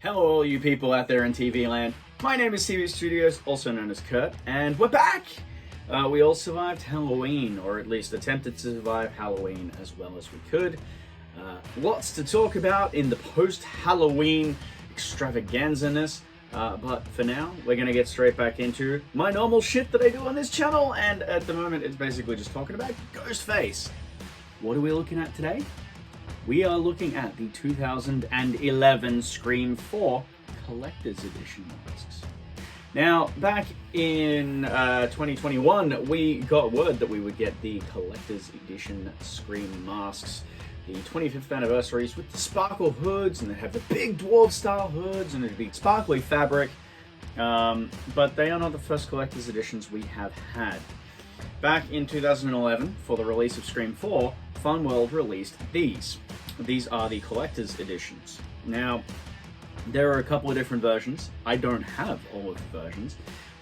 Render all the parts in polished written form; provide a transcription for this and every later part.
Hello all you people out there in TV land. My name is TV Studios, also known as Kurt, and we're back! We all survived Halloween, or at least attempted to survive Halloween as well as we could. Lots to talk about in the post-Halloween extravaganza-ness, but for now, we're gonna get straight back into my normal shit that I do on this channel, and at the moment it's basically just talking about Ghostface. What are we looking at today? We are looking at the 2011 Scream 4 Collector's Edition masks. Now, back in 2021, we got word that we would get the Collector's Edition Scream masks. The 25th anniversaries with the sparkle hoods, and they have the big dwarf style hoods, and it'd be sparkly fabric. But they are not the first Collector's Editions we have had. Back in 2011, for the release of Scream 4, Funworld released these. These are the Collector's Editions. Now, there are a couple of different versions. I don't have all of the versions.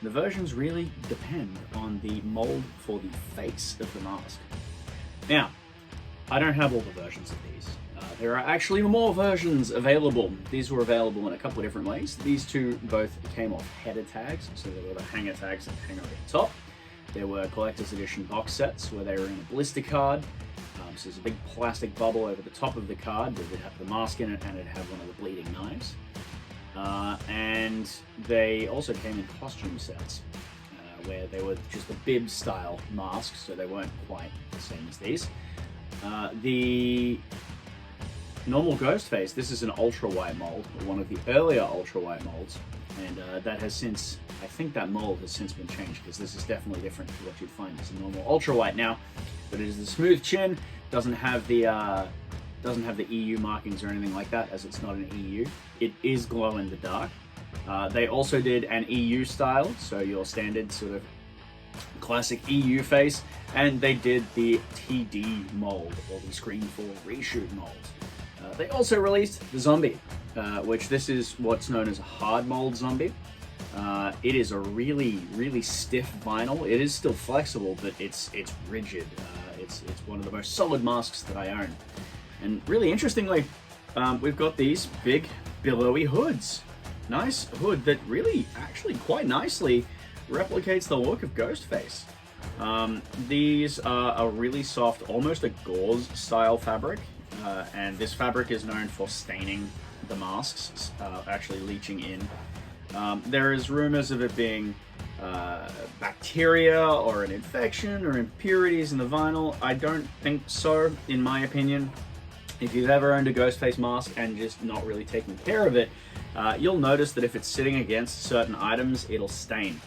The versions really depend on the mold for the face of the mask. Now, I don't have all the versions of these. There are actually more versions available. These were available in a couple of different ways. These two both came off header tags, so they were the hanger tags that hang over the top. There were Collector's Edition box sets where they were in a blister card. So there's a big plastic bubble over the top of the card that would have the mask in it, and it'd have one of the bleeding knives. And they also came in costume sets, where they were just the bib style masks, so they weren't quite the same as these. The normal Ghostface, this is an ultra white mold, one of the earlier ultra white molds, and that has since, I think that mold has since been changed, because this is definitely different to what you'd find as a normal ultra white now. But it is the smooth chin, doesn't have the EU markings or anything like that, as it's not an EU. It is glow in the dark. They also did an EU style, so your standard sort of classic EU face, and they did the TD mold, or the Scream 4 reshoot mold. They also released the zombie, which this is what's known as a hard mold zombie. It is a really stiff vinyl. It is still flexible, but it's rigid. It's one of the most solid masks that I own. And really interestingly, we've got these big billowy hoods. Nice hood that really, actually quite nicely replicates the look of Ghostface. These are a really soft, almost a gauze style fabric. And this fabric is known for staining the masks, actually leaching in. There is rumors of it being bacteria or an infection or impurities in the vinyl. I don't think so, in my opinion. If you've ever owned a Ghostface mask and just not really taken care of it, you'll notice that if it's sitting against certain items, it'll stain.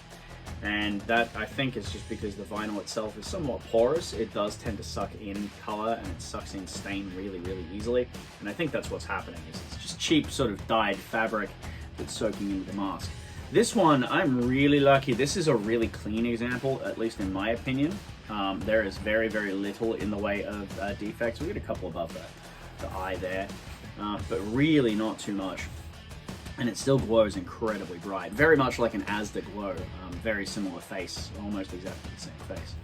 And that, I think, is just because the vinyl itself is somewhat porous. It does tend to suck in color, and it sucks in stain really easily. And I think that's what's happening, is it's just cheap sort of dyed fabric that's soaking into the mask. This one, I'm really lucky. This is a really clean example, at least in my opinion. There is very little in the way of defects. We get a couple above the eye there, but really not too much. And it still glows incredibly bright, very much like an Asda glow. Very similar face, almost exactly the same face.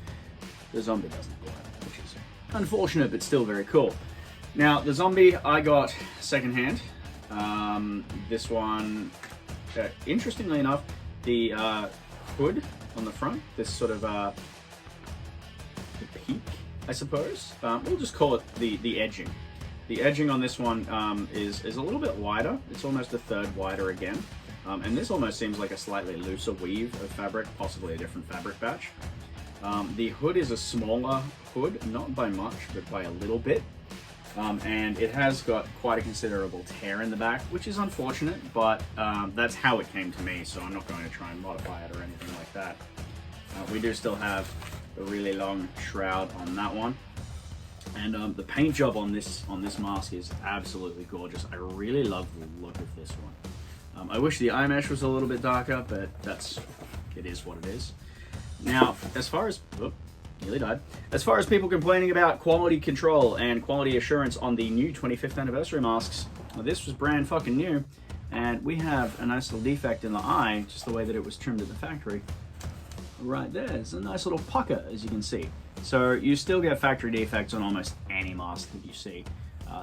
The zombie doesn't glow, which is unfortunate, but still very cool. Now, the zombie I got secondhand. This one, interestingly enough, the hood on the front, this sort of the peak, I suppose. We'll just call it the edging. The edging on this one is a little bit wider. It's almost a third wider again. And this almost seems like a slightly looser weave of fabric, possibly a different fabric batch. The hood is a smaller hood, not by much, but by a little bit. And it has got quite a considerable tear in the back, which is unfortunate, but that's how it came to me, so I'm not going to try and modify it or anything like that. We do still have a really long shroud on that one. And the paint job on this mask is absolutely gorgeous. I really love the look of this one. I wish the eye mesh was a little bit darker, but it is what it is. Now, as far as, nearly died. As far as people complaining about quality control and quality assurance on the new 25th anniversary masks, well, this was brand fucking new, and we have a nice little defect in the eye, just the way that it was trimmed at the factory. Right there, it's a nice little pucker, as you can see. So you still get factory defects on almost any mask that you see.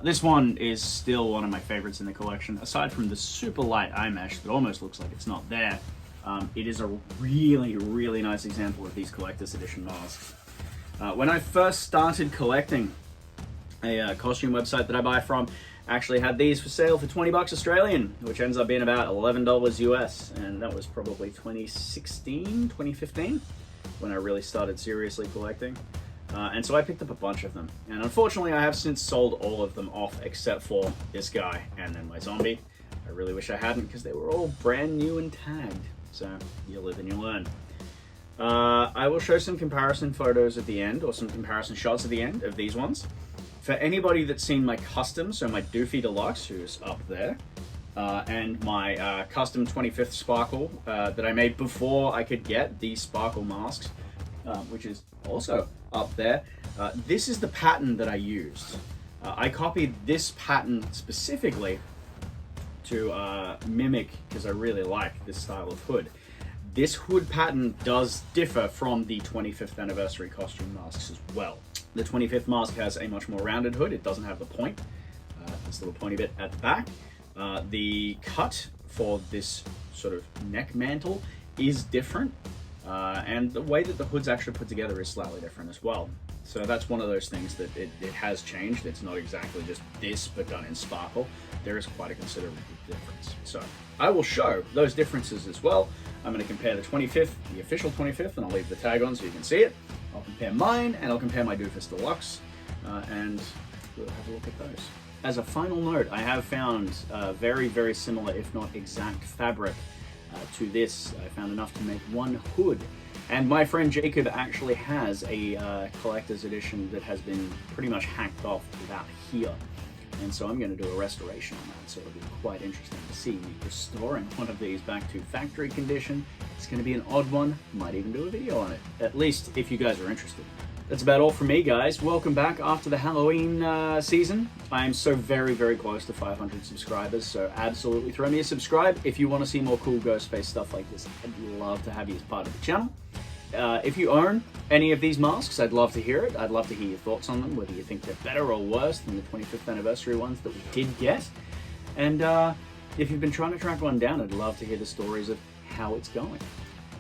This one is still one of my favorites in the collection. Aside from the super light eye mesh that almost looks like it's not there, it is a really, really nice example of these collector's edition masks. When I first started collecting, a costume website that I buy from actually had these for sale for 20 bucks Australian, which ends up being about $11 US, and that was probably 2016, 2015, when I really started seriously collecting. And so I picked up a bunch of them, and unfortunately I have since sold all of them off except for this guy and then my zombie. I really wish I hadn't, because they were all brand new and tagged, so you live and you learn. I will show some comparison photos at the end, or some comparison shots at the end of these ones. For anybody that's seen my custom, so my Doofy Deluxe, who's up there, and my custom 25th Sparkle that I made before I could get these Sparkle masks, which is also up there. This is the pattern that I used. I copied this pattern specifically to mimic, because I really like this style of hood. This hood pattern does differ from the 25th anniversary costume masks as well. The 25th mask has a much more rounded hood. It doesn't have the point, this little pointy bit at the back. The cut for this sort of neck mantle is different, and the way that the hood's actually put together is slightly different as well. So that's one of those things that it has changed. It's not exactly just this, but done in sparkle. There is quite a considerable difference. So I will show those differences as well. I'm going to compare the 25th, the official 25th, and I'll leave the tag on so you can see it. I'll compare mine, and I'll compare my Doofus Deluxe, and we'll have a look at those. As a final note, I have found very, very similar, if not exact, fabric to this. I found enough to make one hood. And my friend Jacob actually has a collector's edition that has been pretty much hacked off to about here. And so I'm going to do a restoration on that, so it'll be quite interesting to see me restoring one of these back to factory condition. It's going to be an odd one. Might even do a video on it, at least if you guys are interested. That's about all from me, guys. Welcome back after the Halloween season. I am so very, very close to 500 subscribers, so absolutely throw me a subscribe if you want to see more cool Ghostface stuff like this. I'd love to have you as part of the channel. If you own any of these masks, I'd love to hear it. I'd love to hear your thoughts on them, whether you think they're better or worse than the 25th anniversary ones that we did get. And if you've been trying to track one down, I'd love to hear the stories of how it's going.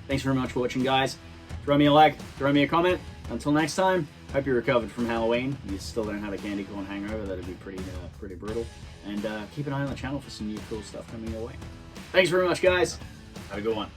Thanks very much for watching, guys. Throw me a like, throw me a comment. Until next time, hope you recovered from Halloween. You still don't have a candy corn hangover, that'd be pretty brutal. And keep an eye on the channel for some new cool stuff coming your way. Thanks very much, guys. Have a good one.